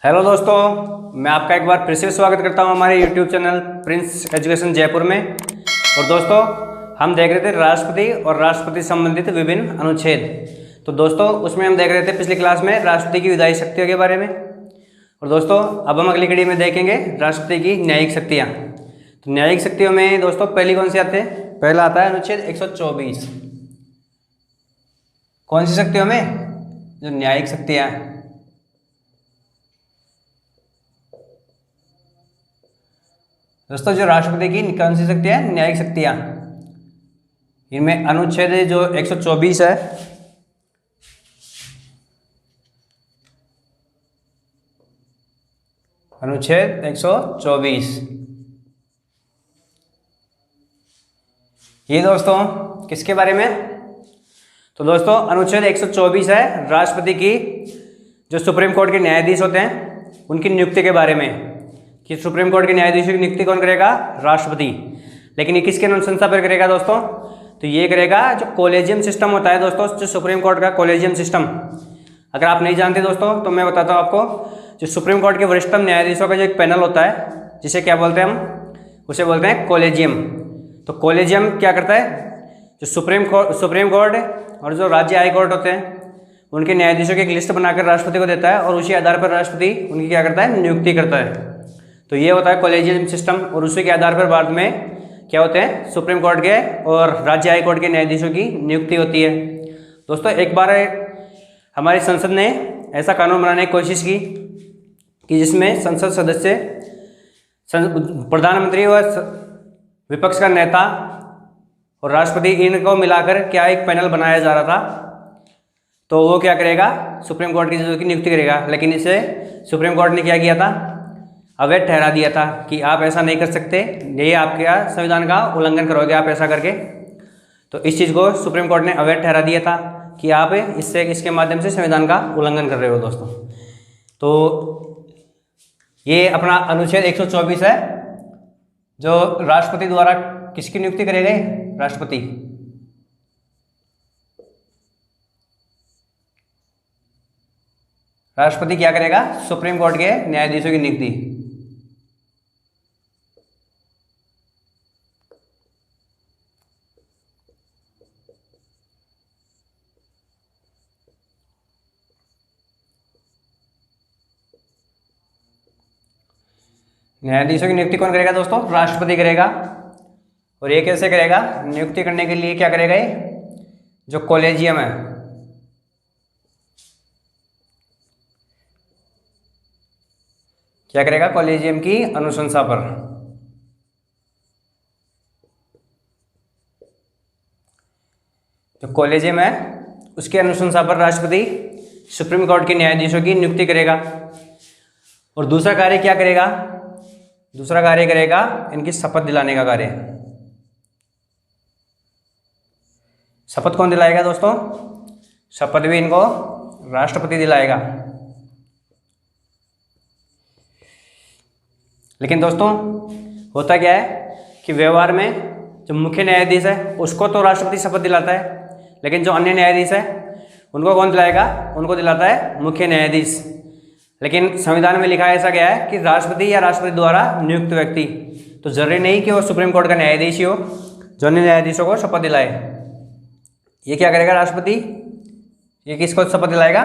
Hello दोस्तों, मैं आपका एक बार फिर से स्वागत करता हूं हमारे YouTube channel Prince education Jaipur में। और दोस्तों, हम देख रहे थे राष्ट्रपति और राष्ट्रपति संबंधित विभिन्न अनुच्छेद। तो दोस्तों, उसमें हम देख रहे थे पिछली क्लास में राष्ट्रपति की विधायी शक्तियों के बारे में। और दोस्तों, अब हम अगली कड़ी में देखेंगे राष्ट्रपति की न्यायिक शक्तियाँ। तो न्यायिक शक्तियों में दोस्तों पहली कौन सी आते हैं? पहला आता है अनुच्छेद 124। कौन सी शक्तियों में? जो न्यायिक शक्तियाँ हैं। दोस्तों, जो राष्ट्रपति की कौन सी शक्तियाँ? न्यायिक शक्तियाँ। इनमें अनुच्छेद जो 124 है, अनुच्छेद 124, ये दोस्तों किसके बारे में? तो दोस्तों, अनुच्छेद 124 है राष्ट्रपति की जो सुप्रीम कोर्ट के न्यायाधीश होते हैं उनकी नियुक्ति के बारे में, कि सुप्रीम कोर्ट के न्यायाधीशों की नियुक्ति कौन करेगा? राष्ट्रपति। लेकिन ये किसके अनुशंसा पर करेगा दोस्तों? तो ये करेगा जो कॉलेजियम सिस्टम होता है दोस्तों, जो सुप्रीम कोर्ट का कॉलेजियम सिस्टम। अगर आप नहीं जानते दोस्तों तो मैं बताता हूँ आपको। जो सुप्रीम कोर्ट के वरिष्ठतम न्यायाधीशों का जो एक पैनल होता है, जिसे क्या बोलते हैं हम? उसे बोलते हैं कॉलेजियम। तो कॉलेजियम क्या करता है? जो सुप्रीम कोर्ट और जो राज्य हाई कोर्ट होते हैं उनके न्यायाधीशों की एक लिस्ट बनाकर राष्ट्रपति को देता है, और उसी आधार पर राष्ट्रपति उनकी क्या करता है? नियुक्ति करता है। तो ये होता है कॉलेजियम सिस्टम। और उसी के आधार पर बाद में क्या होते हैं? सुप्रीम कोर्ट के और राज्य हाई कोर्ट के न्यायाधीशों की नियुक्ति होती है। दोस्तों, एक बार हमारी संसद ने ऐसा कानून बनाने की कोशिश की कि जिसमें संसद सदस्य, प्रधानमंत्री और विपक्ष का नेता और राष्ट्रपति, इनको मिलाकर क्या एक पैनल बनाया जा रहा था। तो वो क्या करेगा? सुप्रीम कोर्ट की जज की नियुक्ति करेगा। लेकिन इसे सुप्रीम कोर्ट ने क्या किया था? अवैध ठहरा दिया था कि आप ऐसा नहीं कर सकते, ये आपके संविधान का उल्लंघन करोगे आप ऐसा करके। तो इस चीज़ को सुप्रीम कोर्ट ने अवैध ठहरा दिया था कि आप इसके माध्यम से संविधान का उल्लंघन कर रहे हो दोस्तों। तो ये अपना अनुच्छेद 124 है जो राष्ट्रपति द्वारा किसकी नियुक्ति करे गए? राष्ट्रपति। राष्ट्रपति क्या करेगा? सुप्रीम कोर्ट के न्यायाधीशों की नियुक्ति। न्यायाधीशों की नियुक्ति कौन करेगा दोस्तों? राष्ट्रपति करेगा। और ये कैसे करेगा? नियुक्ति करने के लिए क्या करेगा? ये जो कॉलेजियम है, क्या करेगा? कॉलेजियम की अनुशंसा पर। जो कॉलेजियम है उसके अनुशंसा पर राष्ट्रपति सुप्रीम कोर्ट के न्यायाधीशों की नियुक्ति करेगा। और दूसरा कार्य क्या करेगा? दूसरा कार्य करेगा इनकी शपथ दिलाने का कार्य। शपथ कौन दिलाएगा दोस्तों? शपथ भी इनको राष्ट्रपति दिलाएगा। लेकिन दोस्तों, होता क्या है कि व्यवहार में जो मुख्य न्यायाधीश है उसको तो राष्ट्रपति शपथ दिलाता है, लेकिन जो अन्य न्यायाधीश है उनको कौन दिलाएगा? उनको दिलाता है मुख्य न्यायाधीश। लेकिन संविधान में लिखा ऐसा गया है कि राष्ट्रपति या राष्ट्रपति द्वारा नियुक्त व्यक्ति। तो जरूरी नहीं कि वो सुप्रीम कोर्ट का न्यायाधीश ही हो जो अन्य न्यायाधीशों को शपथ दिलाए। ये क्या करेगा? राष्ट्रपति ये किसको शपथ दिलाएगा?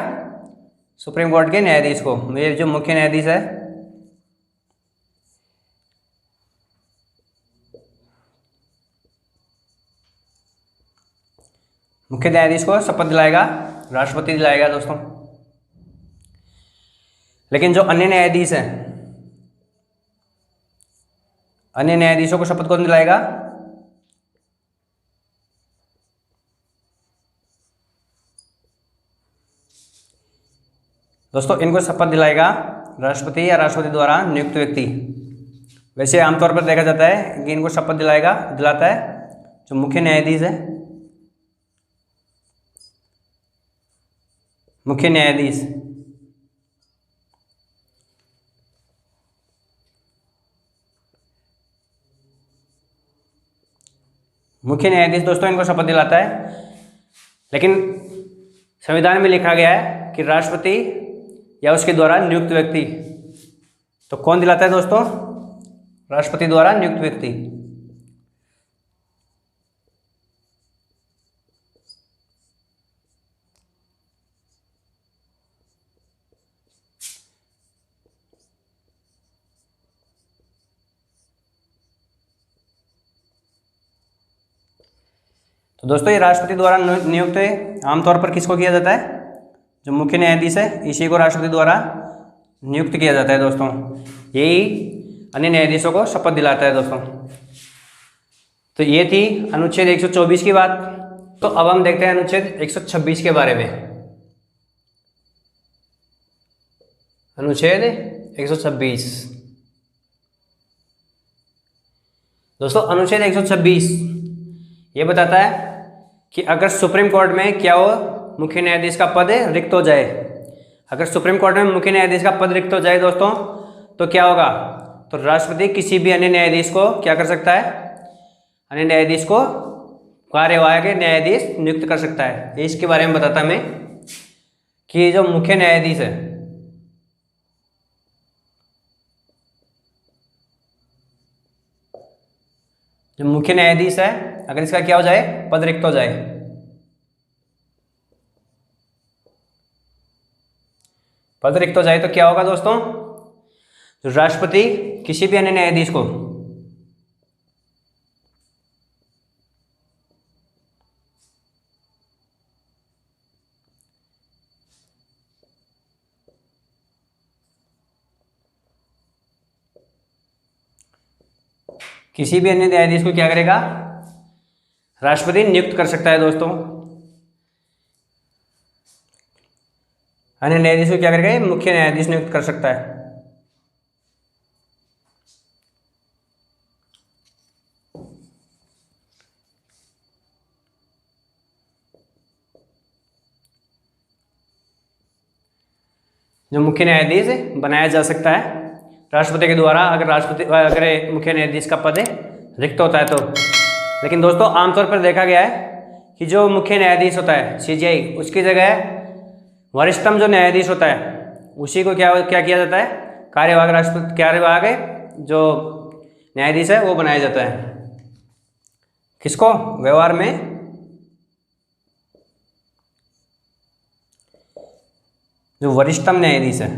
सुप्रीम कोर्ट के न्यायाधीश को। ये जो मुख्य न्यायाधीश है, मुख्य न्यायाधीश को शपथ दिलाएगा राष्ट्रपति दिलाएगा दोस्तों। लेकिन जो अन्य न्यायाधीश हैं, अन्य न्यायाधीशों को शपथ कौन दिलाएगा? दोस्तों, इनको शपथ दिलाएगा राष्ट्रपति या राष्ट्रपति द्वारा नियुक्त व्यक्ति। वैसे आमतौर पर देखा जाता है कि इनको शपथ दिलाता है जो मुख्य न्यायाधीश है। मुख्य न्यायाधीश। मुख्य न्यायाधीश दोस्तों इनको शपथ दिलाता है। लेकिन संविधान में लिखा गया है कि राष्ट्रपति या उसके द्वारा नियुक्त व्यक्ति। तो कौन दिलाता है दोस्तों? राष्ट्रपति द्वारा नियुक्त व्यक्ति। तो दोस्तों ये राष्ट्रपति द्वारा नियुक्त आमतौर पर किसको किया जाता है? जो मुख्य न्यायाधीश है इसी को राष्ट्रपति द्वारा नियुक्त किया जाता है दोस्तों। यही अन्य न्यायाधीशों को शपथ दिलाता है दोस्तों। तो ये थी अनुच्छेद 124 की बात। तो अब हम देखते हैं अनुच्छेद 126 के बारे में। अनुच्छेद 126 दोस्तों, अनुच्छेद 126 ये बताता है कि अगर सुप्रीम कोर्ट में क्या हो, मुख्य न्यायाधीश का पद रिक्त हो जाए। अगर सुप्रीम कोर्ट में मुख्य न्यायाधीश का पद रिक्त हो जाए दोस्तों, तो क्या होगा? तो राष्ट्रपति किसी भी अन्य न्यायाधीश को क्या कर सकता है? अन्य न्यायाधीश को कार्यवाहक न्यायाधीश नियुक्त कर सकता है। इसके बारे में बताता मैं कि जो मुख्य न्यायाधीश है, जो मुख्य न्यायाधीश है, अगर इसका क्या हो जाए? पद रिक्त हो जाए। पद रिक्त हो जाए तो क्या होगा दोस्तों? तो राष्ट्रपति किसी भी अन्य न्यायाधीश को क्या करेगा? राष्ट्रपति नियुक्त कर सकता है दोस्तों। अन्य न्यायाधीश को क्या करेगा? मुख्य न्यायाधीश नियुक्त कर सकता है। जो मुख्य न्यायाधीश बनाया जा सकता है राष्ट्रपति के द्वारा, अगर मुख्य न्यायाधीश का पद रिक्त होता है तो। लेकिन दोस्तों आमतौर पर देखा गया है कि जो मुख्य न्यायाधीश होता है सीजेआई, उसकी जगह वरिष्ठतम जो न्यायाधीश होता है उसी को क्या किया जाता है? कार्यवाहक जो न्यायाधीश है वो बनाया जाता है। किसको? व्यवहार में जो वरिष्ठतम न्यायाधीश है,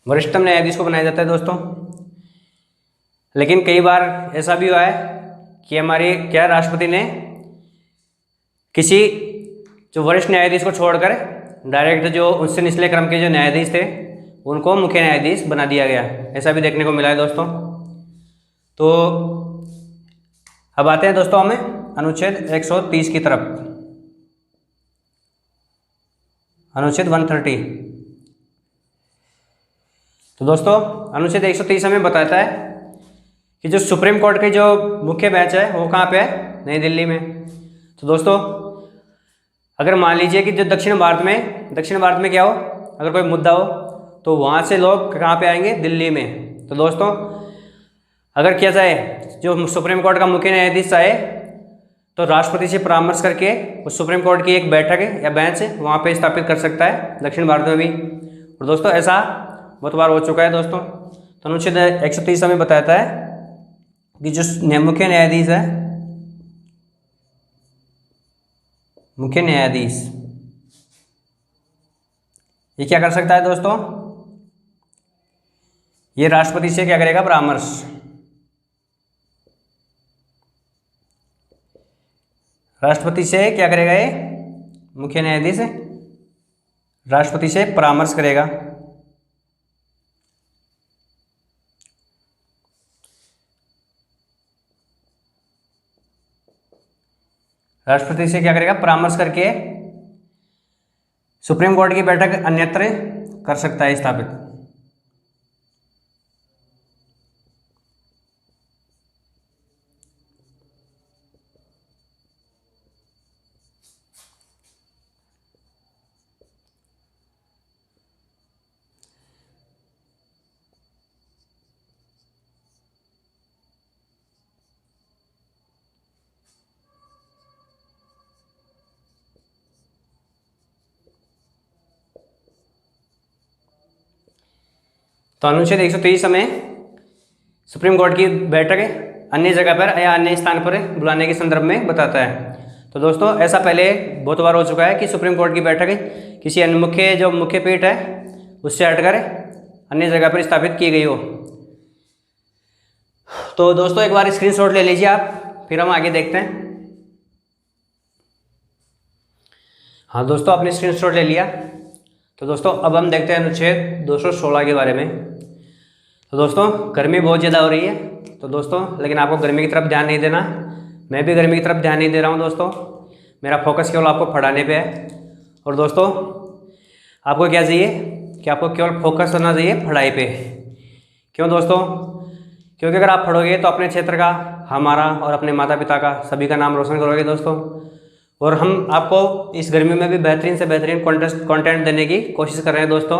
वरिष्ठतम न्यायाधीश को बनाया जाता है दोस्तों। लेकिन कई बार ऐसा भी हुआ है कि हमारे राष्ट्रपति ने किसी जो वरिष्ठ न्यायाधीश को छोड़कर डायरेक्ट जो उससे निचले क्रम के जो न्यायाधीश थे उनको मुख्य न्यायाधीश बना दिया गया। ऐसा भी देखने को मिला है दोस्तों। तो अब आते हैं दोस्तों हमें अनुच्छेद 130 की तरफ। अनुच्छेद 130। तो दोस्तों अनुच्छेद 130 हमें बताता है कि जो सुप्रीम कोर्ट की जो मुख्य बेंच है वो कहाँ पे है? नई दिल्ली में। तो दोस्तों अगर मान लीजिए कि जो दक्षिण भारत में क्या हो, अगर कोई मुद्दा हो तो वहाँ से लोग कहाँ पे आएंगे? दिल्ली में। तो दोस्तों अगर क्या चाहे, जो सुप्रीम कोर्ट का मुख्य न्यायाधीश चाहे तो राष्ट्रपति से परामर्श करके उस सुप्रीम कोर्ट की एक बैठक या बेंच वहाँ पे स्थापित कर सकता है, दक्षिण भारत में भी। और दोस्तों ऐसा बहुत बार हो चुका है दोस्तों। तो अनुच्छेद 130 हमें बताता है कि जो मुख्य न्यायाधीश है, मुख्य न्यायाधीश ये क्या कर सकता है दोस्तों? ये राष्ट्रपति से क्या करेगा? परामर्श। राष्ट्रपति से क्या करेगा? ये मुख्य न्यायाधीश राष्ट्रपति से परामर्श करेगा। राष्ट्रपति से क्या करेगा? परामर्श करके सुप्रीम कोर्ट की बैठक अन्यत्र कर सकता है स्थापित। तो अनुच्छेद 123 हमें सुप्रीम कोर्ट की बैठक अन्य जगह पर या अन्य स्थान पर बुलाने के संदर्भ में बताता है। तो दोस्तों ऐसा पहले बहुत बार हो चुका है कि सुप्रीम कोर्ट की बैठक किसी अन्य मुख्य पीठ है उससे हटकर अन्य जगह पर स्थापित की गई हो। तो दोस्तों एक बार स्क्रीनशॉट ले लीजिए आप, फिर हम आगे देखते हैं। हाँ दोस्तों, आपने स्क्रीनशॉट ले लिया। तो दोस्तों अब हम देखते हैं अनुच्छेद 216 के बारे में। तो दोस्तों गर्मी बहुत ज़्यादा हो रही है, तो दोस्तों लेकिन आपको गर्मी की तरफ ध्यान नहीं देना। मैं भी गर्मी की तरफ ध्यान नहीं दे रहा हूँ दोस्तों, मेरा फोकस केवल आपको पढ़ाने पे है। और दोस्तों आपको क्या चाहिए कि आपको केवल फोकस करना चाहिए पढ़ाई पे। क्यों दोस्तों? क्योंकि अगर आप पढ़ोगे तो अपने क्षेत्र का, हमारा और अपने माता पिता का, सभी का नाम रोशन करोगे दोस्तों। और हम आपको इस गर्मी में भी बेहतरीन से बेहतरीन कंटेंट देने की कोशिश कर रहे हैं दोस्तों,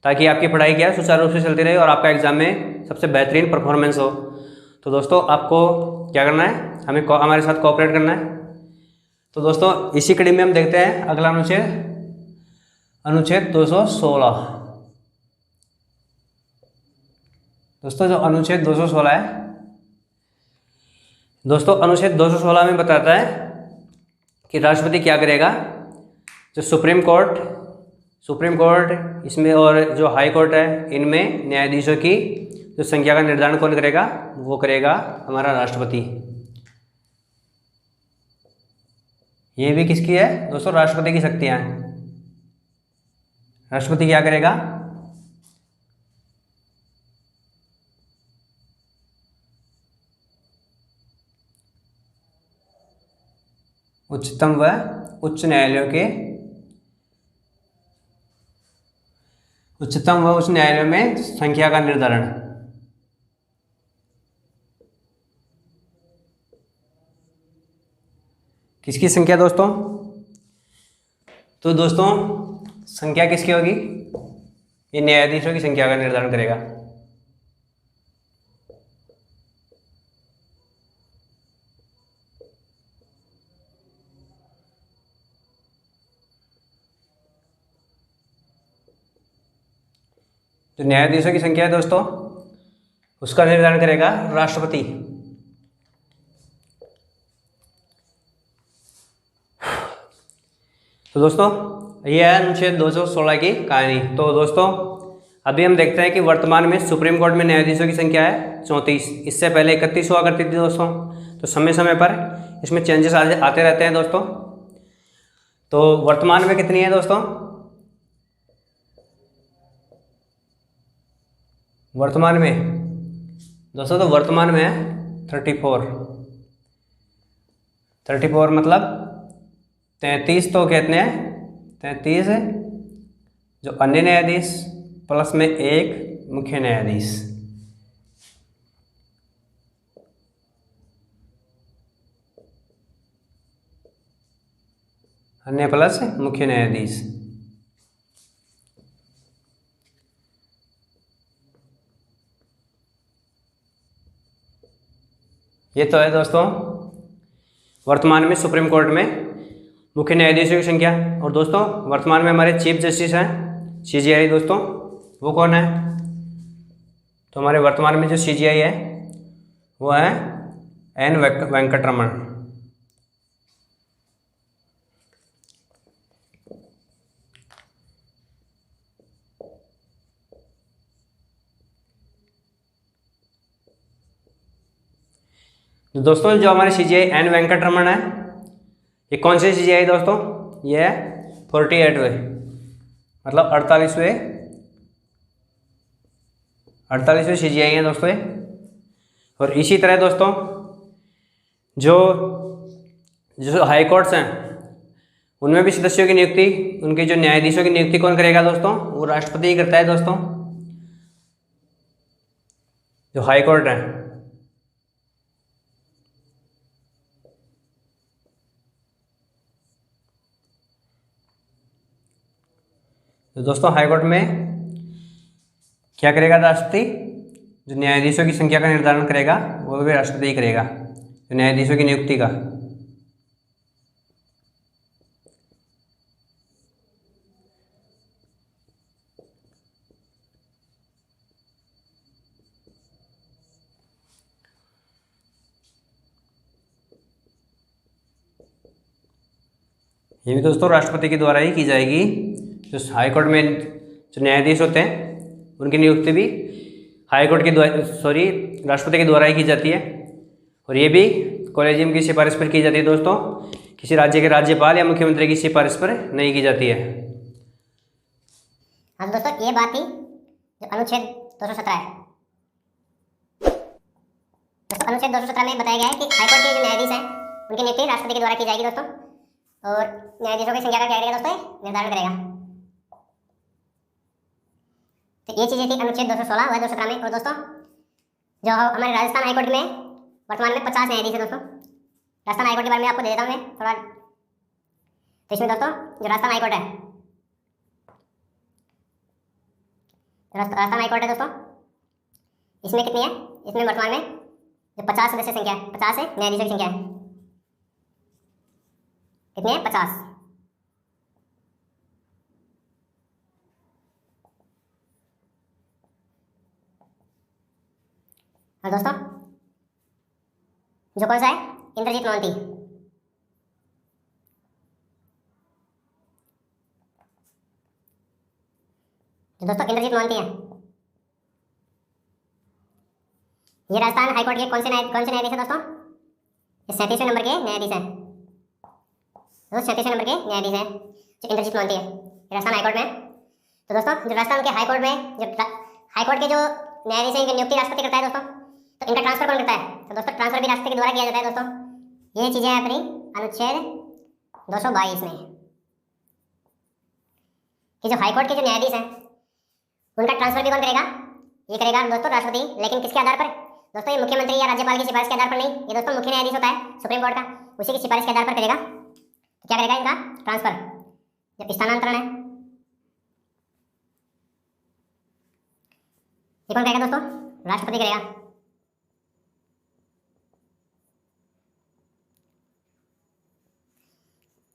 ताकि आपकी पढ़ाई क्या है सुचारू रूप से चलती रहे और आपका एग्जाम में सबसे बेहतरीन परफॉर्मेंस हो। तो दोस्तों आपको क्या करना है, हमें हमारे साथ कोऑपरेट करना है। तो दोस्तों इसी कड़ी में हम देखते हैं अगला अनुच्छेद 216। दोस्तों जो अनुच्छेद 216 है, दोस्तों अनुच्छेद 216 में बताता है कि राष्ट्रपति क्या करेगा। जो सुप्रीम कोर्ट इसमें और जो हाई कोर्ट है, इनमें न्यायाधीशों की जो संख्या का निर्धारण कौन करेगा? वो करेगा हमारा राष्ट्रपति। ये भी किसकी है दोस्तों? राष्ट्रपति की शक्तियां हैं। राष्ट्रपति क्या करेगा? उच्चतम व उच्च न्यायालयों में संख्या का निर्धारण। किसकी संख्या दोस्तों? तो दोस्तों संख्या किसकी होगी? ये न्यायाधीशों की संख्या का निर्धारण करेगा। जो न्यायाधीशों की संख्या है दोस्तों, उसका निर्धारण करेगा राष्ट्रपति। तो दोस्तों ये है अनुच्छेद 216 की कहानी। तो दोस्तों अभी हम देखते हैं कि वर्तमान में सुप्रीम कोर्ट में न्यायाधीशों की संख्या है 34। इससे पहले 31 हुआ करती थी दोस्तों। तो समय समय पर इसमें चेंजेस आते रहते हैं दोस्तों। तो वर्तमान में कितनी है दोस्तों? वर्तमान में दोस्तों तो वर्तमान में है 34 मतलब 33 तो कितने हैं? 33 है जो अन्य न्यायाधीश प्लस में एक मुख्य न्यायाधीश। अन्य प्लस मुख्य न्यायाधीश। ये तो है दोस्तों वर्तमान में सुप्रीम कोर्ट में मुख्य न्यायाधीशों की संख्या। और दोस्तों वर्तमान में हमारे चीफ जस्टिस हैं CJI दोस्तों, वो कौन है? तो हमारे वर्तमान में जो CJI है वो है N वेंकटरमण। दोस्तों जो हमारे CJI N वेंकटरमण है, ये कौन से CJI दोस्तों? ये है 48वें मतलब 48वें CJI हैं दोस्तों ये। और इसी तरह दोस्तों जो हाई कोर्ट्स हैं उनमें भी सदस्यों की नियुक्ति, उनके जो न्यायाधीशों की नियुक्ति कौन करेगा दोस्तों? वो राष्ट्रपति ही करता है दोस्तों। जो हाई कोर्ट है, तो दोस्तों हाई कोर्ट में क्या करेगा राष्ट्रपति? जो न्यायाधीशों की संख्या का निर्धारण करेगा वो भी राष्ट्रपति ही करेगा, जो न्यायाधीशों की नियुक्ति का। ये भी दोस्तों राष्ट्रपति के द्वारा ही की जाएगी। जो हाईकोर्ट में जो न्यायाधीश होते हैं उनकी नियुक्ति भी हाईकोर्ट के द्वारा राष्ट्रपति के द्वारा ही की जाती है। और ये भी कॉलेजियम की सिफारिश पर की जाती है दोस्तों, किसी राज्य के राज्यपाल या मुख्यमंत्री की सिफारिश पर नहीं की जाती है। हाँ दोस्तों, ये बात थी जो अनुच्छेद 217 है। दोस्तों अनुच्छेद 217 में बताया गया है कि हाईकोर्ट के जो न्यायाधीश हैं उनकी नियुक्ति राष्ट्रपति के द्वारा की जाएगी दोस्तों, और न्यायाधीशों की संख्या का क्या करेगा दोस्तों, निर्धारण करेगा। तो ये चीज़ें थी अनुच्छेद 216 व 217 में। और दोस्तों जो हमारे राजस्थान हाईकोर्ट में वर्तमान में 50 न्यायाधीश है दोस्तों। राजस्थान हाईकोर्ट के बारे में आपको दे देता हूँ मैं थोड़ा। तो इसमें दोस्तों जो राजस्थान हाईकोर्ट है, राजस्थान हाईकोर्ट है दोस्तों, इसमें कितनी है, इसमें वर्तमान में जो 50 सदस्य संख्या है, 50 है न्यायाधीशों की संख्या है, कितनी है, 50। और दोस्तों जो कौन सा है, इंद्रजीत मोहंती। जो दोस्तों इंद्रजीत मोहंती है, ये राजस्थान हाईकोर्ट के कौन से न्यायाधीश है दोस्तों, ये 37वें नंबर के न्यायाधीश है। दोस्तों 37वें नंबर के न्यायाधीश है जो इंद्रजीत मोहंती है, राजस्थान हाईकोर्ट में। तो दोस्तों जो राजस्थान के हाईकोर्ट में जो हाईकोर्ट के जो न्यायाधीश हैं इनकी नियुक्ति राष्ट्रपति करता है दोस्तों। तो इनका ट्रांसफर कौन करता है, तो दोस्तों ट्रांसफर भी राष्ट्रपति के द्वारा किया जाता है दोस्तों। ये चीज़ें हैं अपनी अनुच्छेद 222 में कि जो हाईकोर्ट के जो न्यायाधीश हैं उनका ट्रांसफर भी कौन करेगा, ये करेगा दोस्तों राष्ट्रपति। लेकिन किसके आधार पर दोस्तों, ये मुख्यमंत्री या राज्यपाल की सिफारिश के आधार पर नहीं, ये दोस्तों मुख्य न्यायाधीश होता है सुप्रीम कोर्ट का, उसी की सिफारिश के आधार पर करेगा। तो क्या करेगा, इनका ट्रांसफर जब स्थानांतरण है ये कौन करेगा दोस्तों, राष्ट्रपति करेगा।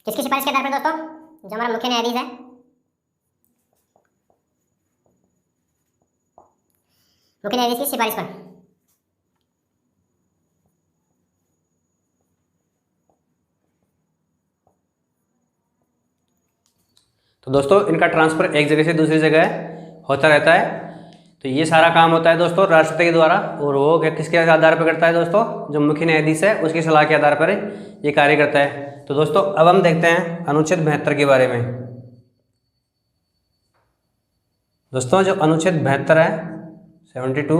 किसकी सिफारिश के आधार पर दोस्तों, जो हमारा मुख्य न्यायाधीश है, मुख्य न्यायाधीश की सिफारिश पर। तो दोस्तों इनका ट्रांसफर एक जगह से दूसरी जगह होता रहता है। तो ये सारा काम होता है दोस्तों राष्ट्रपति के द्वारा, और वो किसके आधार पर करता है दोस्तों, जो मुख्य न्यायाधीश है उसकी सलाह के आधार पर ये कार्य करता है। तो दोस्तों अब हम देखते हैं अनुच्छेद 72 के बारे में। दोस्तों जो अनुच्छेद 72 है 72,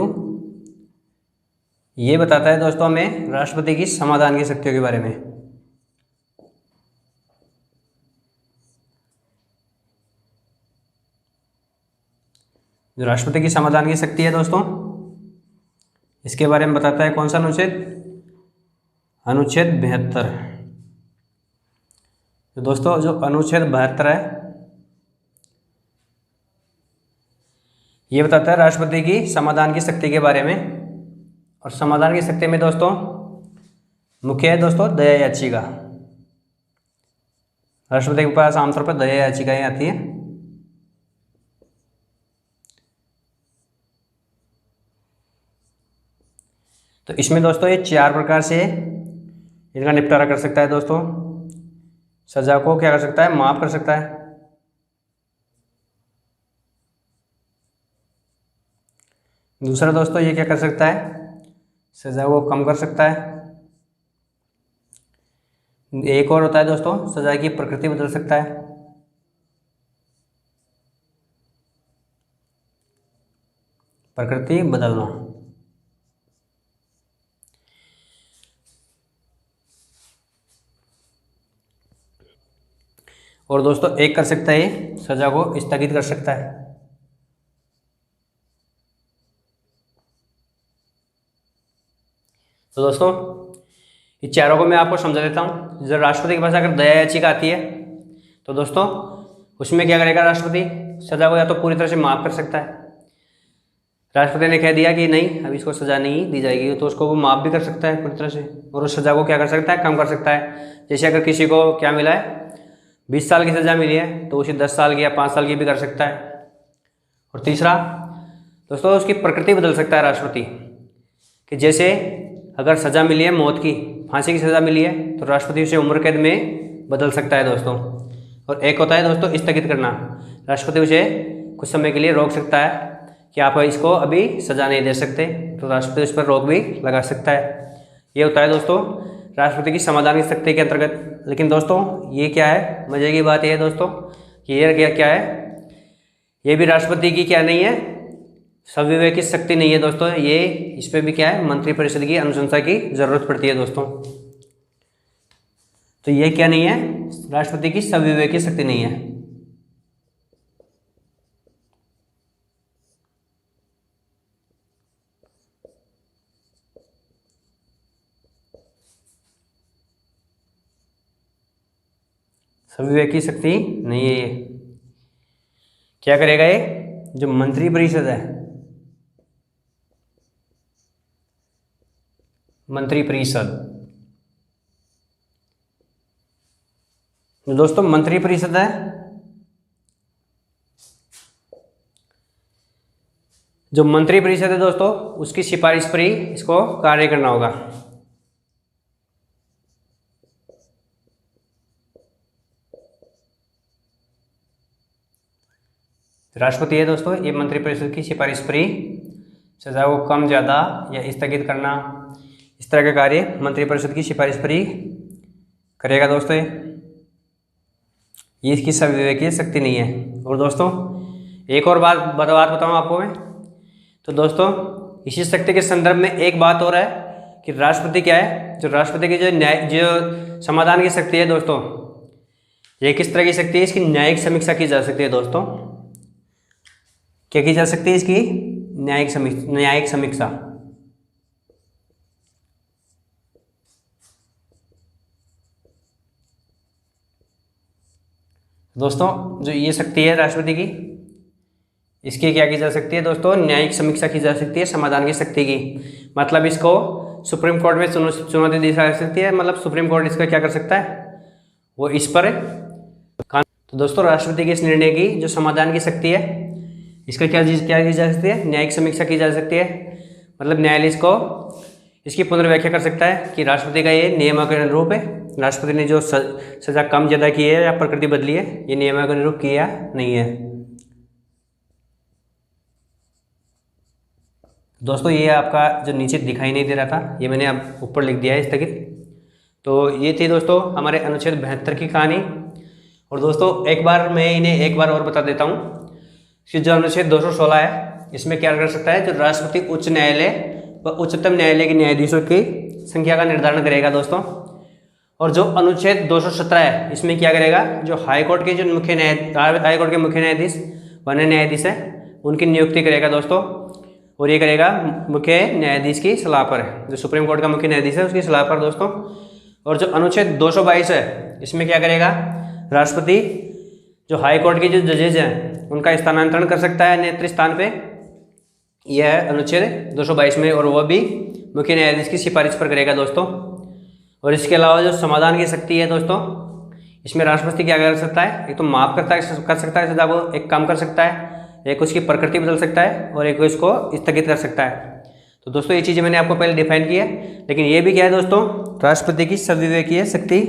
ये बताता है दोस्तों हमें राष्ट्रपति की समाधान की शक्तियों के बारे में। जो राष्ट्रपति की समाधान की शक्ति है दोस्तों, इसके बारे में बताता है कौन सा अनुच्छेद, अनुच्छेद 72। तो दोस्तों जो अनुच्छेद 72 है ये बताता है राष्ट्रपति की समाधान की शक्ति के बारे में। और समाधान की शक्ति में दोस्तों मुख्य है दोस्तों दया याचिका। राष्ट्रपति के पास आमतौर पर दया याचिकाएं आती हैं। तो इसमें दोस्तों ये 4 प्रकार से इनका निपटारा कर सकता है दोस्तों। सजा को क्या कर सकता है, माफ कर सकता है। दूसरा दोस्तों ये क्या कर सकता है, सजा को कम कर सकता है। एक और होता है दोस्तों सजा की प्रकृति बदल सकता है। प्रकृति बदलना। और दोस्तों एक कर सकता है सजा को स्थगित कर सकता है। तो दोस्तों ये चारों को मैं आपको समझा देता हूँ। जब राष्ट्रपति के पास अगर दया याचिका आती है तो दोस्तों उसमें क्या करेगा राष्ट्रपति, सजा को या तो पूरी तरह से माफ़ कर सकता है। राष्ट्रपति ने कह दिया कि नहीं अब इसको सज़ा नहीं दी जाएगी, तो उसको वो माफ़ भी कर सकता है पूरी तरह से, और उस सज़ा को क्या कर सकता है, कम कर सकता है। जैसे अगर किसी को क्या मिला है 20 साल की सज़ा मिली है तो उसे 10 साल की या 5 साल की भी कर सकता है। और तीसरा दोस्तों उसकी प्रकृति बदल सकता है राष्ट्रपति, कि जैसे अगर सज़ा मिली है मौत की, फांसी की सज़ा मिली है तो राष्ट्रपति उसे उम्र कैद में बदल सकता है दोस्तों। और एक होता है दोस्तों स्थगित करना, राष्ट्रपति उसे कुछ समय के लिए रोक सकता है कि आप इसको अभी सजा नहीं दे सकते, तो राष्ट्रपति उस पर रोक भी लगा सकता है। ये होता है दोस्तों राष्ट्रपति की संवैधानिक शक्ति के अंतर्गत। लेकिन दोस्तों ये क्या है, मजे की बात यह है दोस्तों कि ये क्या है, ये भी राष्ट्रपति की क्या नहीं है, संविवेकी शक्ति नहीं है दोस्तों। ये इस पर भी क्या है, मंत्रिपरिषद की अनुशंसा की जरूरत पड़ती है दोस्तों। तो ये क्या नहीं है, राष्ट्रपति की संविवेकी शक्ति नहीं है। संविवेकी शक्ति नहीं है ये। क्या करेगा ये, जो मंत्रिपरिषद है, मंत्रिपरिषद, दोस्तों मंत्रिपरिषद है, जो मंत्रिपरिषद है दोस्तों उसकी सिफारिश पर ही इसको कार्य करना होगा। राष्ट्रपति है दोस्तों, ये मंत्रिपरिषद की सिफारिश पर ही सजा को कम ज़्यादा या स्थगित करना, इस तरह के कार्य मंत्रिपरिषद की सिफारिश पर ही करेगा दोस्तों। ये इसकी संविवेकीय शक्ति नहीं है। और दोस्तों एक और बात बताऊँ आपको मैं, तो दोस्तों इसी शक्ति के संदर्भ में एक बात और है कि राष्ट्रपति क्या है, जो राष्ट्रपति की जो समाधान की शक्ति है दोस्तों, ये किस तरह की शक्ति है, इसकी न्यायिक समीक्षा की जा सकती है दोस्तों। क्या की जा सकती है, इसकी न्यायिक समीक्षा। दोस्तों जो ये शक्ति है राष्ट्रपति की, इसकी क्या की जा सकती है दोस्तों, न्यायिक समीक्षा की जा सकती है समाधान की शक्ति की। मतलब इसको सुप्रीम कोर्ट में चुनौती दी जा सकती है, मतलब सुप्रीम कोर्ट इसका क्या कर सकता है, वो इस पर। तो दोस्तों राष्ट्रपति के इस निर्णय की जो समाधान की शक्ति है, इसका क्या की जा सकती है, न्यायिक समीक्षा की जा सकती है। मतलब न्यायालय इसको इसकी पुनर्व्याख्या कर सकता है कि राष्ट्रपति का ये नियमों के अनुरूप है, राष्ट्रपति ने जो सजा कम ज़्यादा की है या प्रकृति बदली है, ये नियमों के अनुरूप किया नहीं है। दोस्तों ये आपका जो नीचे दिखाई नहीं दे रहा था, ये मैंने अब ऊपर लिख दिया है स्थगित। तो ये थी दोस्तों हमारे अनुच्छेद 72 की कहानी। और दोस्तों एक बार मैं इन्हें एक बार और बता देता हूँ कि जो अनुच्छेद 216 है, इसमें क्या कर सकता है, जो राष्ट्रपति उच्च न्यायालय व उच्चतम न्यायालय के न्यायाधीशों की संख्या का निर्धारण करेगा दोस्तों। और जो अनुच्छेद 217 है, इसमें क्या करेगा, जो हाईकोर्ट के जो हाईकोर्ट के मुख्य न्यायाधीश व न्यायाधीश है, उनकी नियुक्ति करेगा दोस्तों। और ये करेगा मुख्य न्यायाधीश की सलाह पर, जो सुप्रीम कोर्ट का मुख्य न्यायाधीश है उसकी सलाह पर दोस्तों। और जो अनुच्छेद 222 है, इसमें क्या करेगा, राष्ट्रपति जो हाई कोर्ट के जो जजेज हैं उनका स्थानांतरण कर सकता है नेतृत्व स्थान पे, यह है अनुच्छेद 222 में, और वह भी मुख्य न्यायाधीश की सिफारिश पर करेगा दोस्तों। और इसके अलावा जो समाधान की शक्ति है दोस्तों, इसमें राष्ट्रपति क्या कर सकता है, एक तो माफ़ कर सकता है सजा को, एक कम कर सकता है, एक उसकी प्रकृति बदल सकता है, और एक इसको स्थगित कर सकता है। तो दोस्तों ये चीज़ें मैंने आपको पहले डिफाइन की है। लेकिन ये भी क्या है दोस्तों, राष्ट्रपति की संविवेकीय शक्ति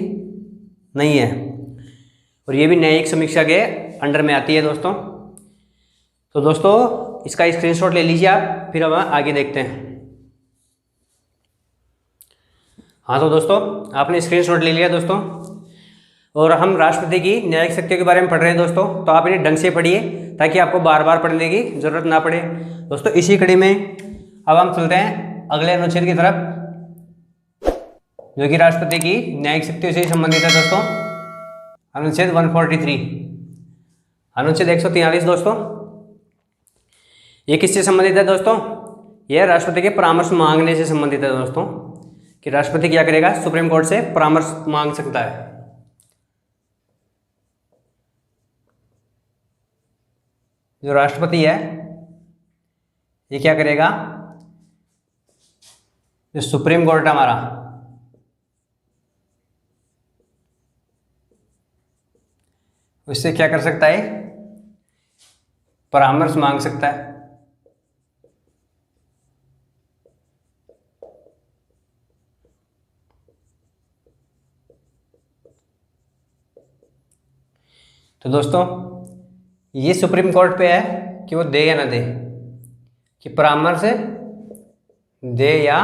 नहीं है, और ये भी न्यायिक समीक्षा के अंडर में आती है दोस्तों। तो दोस्तों इसका स्क्रीनशॉट ले लीजिए आप, फिर हम आगे देखते हैं। हाँ तो दोस्तों आपने स्क्रीनशॉट ले लिया दोस्तों, और हम राष्ट्रपति की न्यायिक शक्तियों के बारे में पढ़ रहे हैं दोस्तों। तो आप इन्हें ढंग से पढ़िए ताकि आपको बार बार पढ़ने की जरूरत ना पड़े दोस्तों। इसी कड़ी में अब हम चलते हैं अगले अनुच्छेद की तरफ, जो कि राष्ट्रपति की न्यायिक शक्तियों से संबंधित है दोस्तों। अनुच्छेद 143, अनुच्छेद 143 दोस्तों, ये किससे संबंधित है दोस्तों, यह राष्ट्रपति के परामर्श मांगने से संबंधित है दोस्तों, कि राष्ट्रपति क्या करेगा, सुप्रीम कोर्ट से परामर्श मांग सकता है। जो राष्ट्रपति है ये क्या करेगा, जो सुप्रीम कोर्ट है हमारा, उससे क्या कर सकता है, परामर्श मांग सकता है। तो दोस्तों ये सुप्रीम कोर्ट पे है कि वो दे या ना दे, कि परामर्श दे या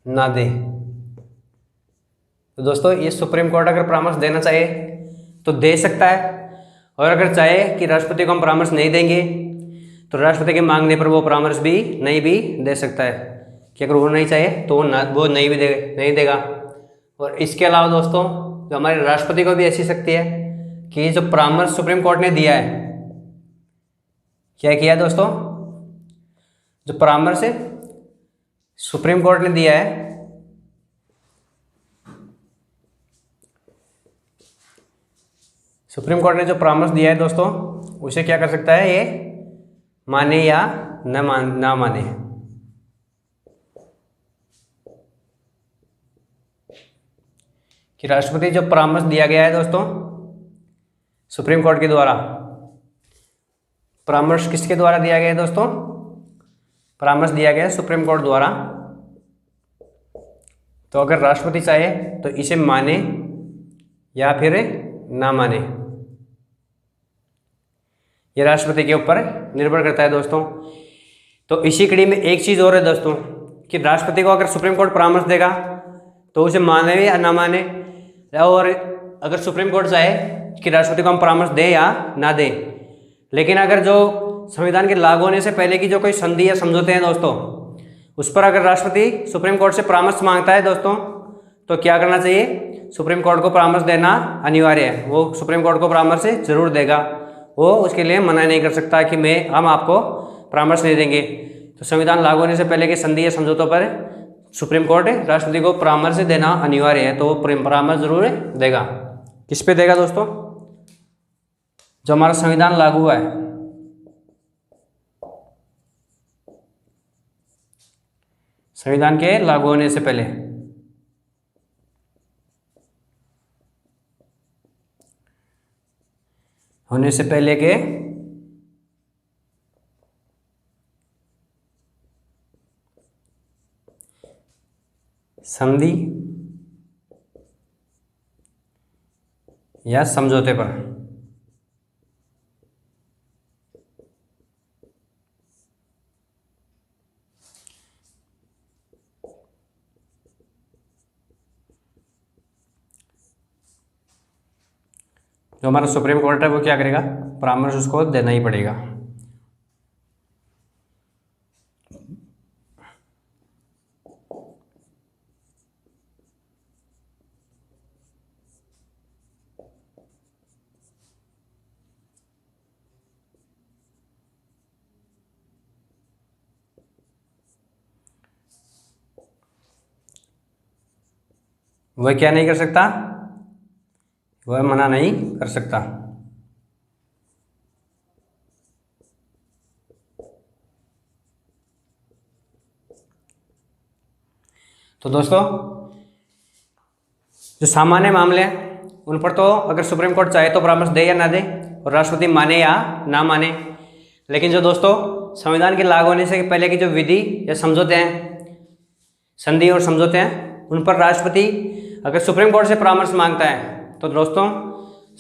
ना दे। तो दोस्तों ये सुप्रीम कोर्ट अगर परामर्श देना चाहे तो दे सकता है, और अगर चाहे कि राष्ट्रपति को हम परामर्श नहीं देंगे तो राष्ट्रपति के मांगने पर वो परामर्श भी नहीं भी दे सकता है, कि अगर वो नहीं चाहे तो वो नहीं भी नहीं देगा। और इसके अलावा दोस्तों जो हमारे राष्ट्रपति को भी ऐसी शक्ति है कि जो परामर्श सुप्रीम कोर्ट ने दिया है, क्या किया है दोस्तों, जो परामर्श सुप्रीम कोर्ट ने दिया है सुप्रीम कोर्ट ने जो परामर्श दिया है दोस्तों, उसे क्या कर सकता है, ये माने या ना माने। कि राष्ट्रपति जो परामर्श दिया गया है दोस्तों सुप्रीम कोर्ट के द्वारा, परामर्श किसके द्वारा दिया गया है दोस्तों, परामर्श दिया गया है सुप्रीम कोर्ट द्वारा। तो अगर राष्ट्रपति चाहे तो इसे माने या फिर ना माने, ये राष्ट्रपति के ऊपर निर्भर करता है दोस्तों। तो इसी कड़ी में एक चीज़ और है दोस्तों, कि राष्ट्रपति को अगर सुप्रीम कोर्ट परामर्श देगा तो उसे माने या ना माने, और अगर सुप्रीम कोर्ट चाहे कि राष्ट्रपति को हम परामर्श दे या ना दे, लेकिन अगर जो संविधान के लागू होने से पहले की जो कोई संधि या समझौते हैं दोस्तों, उस पर अगर राष्ट्रपति सुप्रीम कोर्ट से परामर्श मांगता है दोस्तों, तो क्या करना चाहिए, सुप्रीम कोर्ट को परामर्श देना अनिवार्य है। वो सुप्रीम कोर्ट को परामर्श जरूर देगा, वो उसके लिए मना नहीं कर सकता कि हम आपको परामर्श नहीं देंगे। तो संविधान लागू होने से पहले के संधि या समझौतों पर सुप्रीम कोर्ट राष्ट्रपति को परामर्श देना अनिवार्य है, तो वो परामर्श जरूर देगा। किस पे देगा दोस्तों, जो हमारा संविधान लागू हुआ है, संविधान के लागू होने से पहले। होने से पहले के संधि या समझौते पर। जो हमारा सुप्रीम कोर्ट है वो क्या करेगा, परामर्श उसको देना ही पड़ेगा। वह क्या नहीं कर सकता, वह मना नहीं कर सकता। तो दोस्तों जो सामान्य मामले हैं उन पर तो अगर सुप्रीम कोर्ट चाहे तो परामर्श दे या ना दे, और राष्ट्रपति माने या ना माने। लेकिन जो दोस्तों संविधान के लागू होने से पहले की जो विधि या समझौते हैं, संधि और समझौते हैं, उन पर राष्ट्रपति अगर सुप्रीम कोर्ट से परामर्श मांगता है तो दोस्तों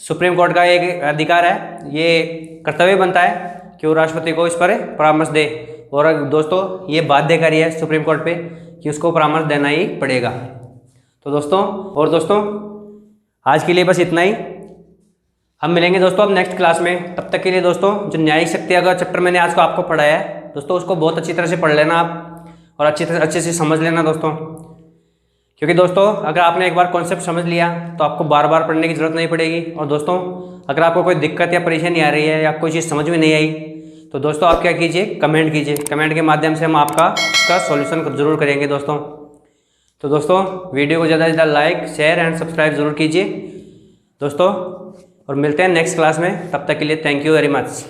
सुप्रीम कोर्ट का एक अधिकार है, ये कर्तव्य बनता है कि वो राष्ट्रपति को इस पर परामर्श दे। और दोस्तों ये बाध्यकारी है सुप्रीम कोर्ट पे कि उसको परामर्श देना ही पड़ेगा। तो दोस्तों आज के लिए बस इतना ही। हम मिलेंगे दोस्तों अब नेक्स्ट क्लास में। तब तक के लिए दोस्तों जो न्यायिक शक्ति का चैप्टर मैंने आज को आपको पढ़ाया है दोस्तों, उसको बहुत अच्छी तरह से पढ़ लेना आप, और अच्छे से समझ लेना दोस्तों। क्योंकि दोस्तों अगर आपने एक बार कॉन्सेप्ट समझ लिया तो आपको बार बार पढ़ने की ज़रूरत नहीं पड़ेगी। और दोस्तों अगर आपको कोई दिक्कत या परेशानी आ रही है या कोई चीज़ समझ में नहीं आई तो दोस्तों आप क्या कीजिए, कमेंट कीजिए। कमेंट के माध्यम से हम उसका सॉल्यूशन जरूर करेंगे दोस्तों। तो दोस्तों वीडियो को ज़्यादा से ज़्यादा लाइक, शेयर एंड सब्सक्राइब जरूर कीजिए दोस्तों, और मिलते हैं नेक्स्ट क्लास में। तब तक के लिए थैंक यू वेरी मच।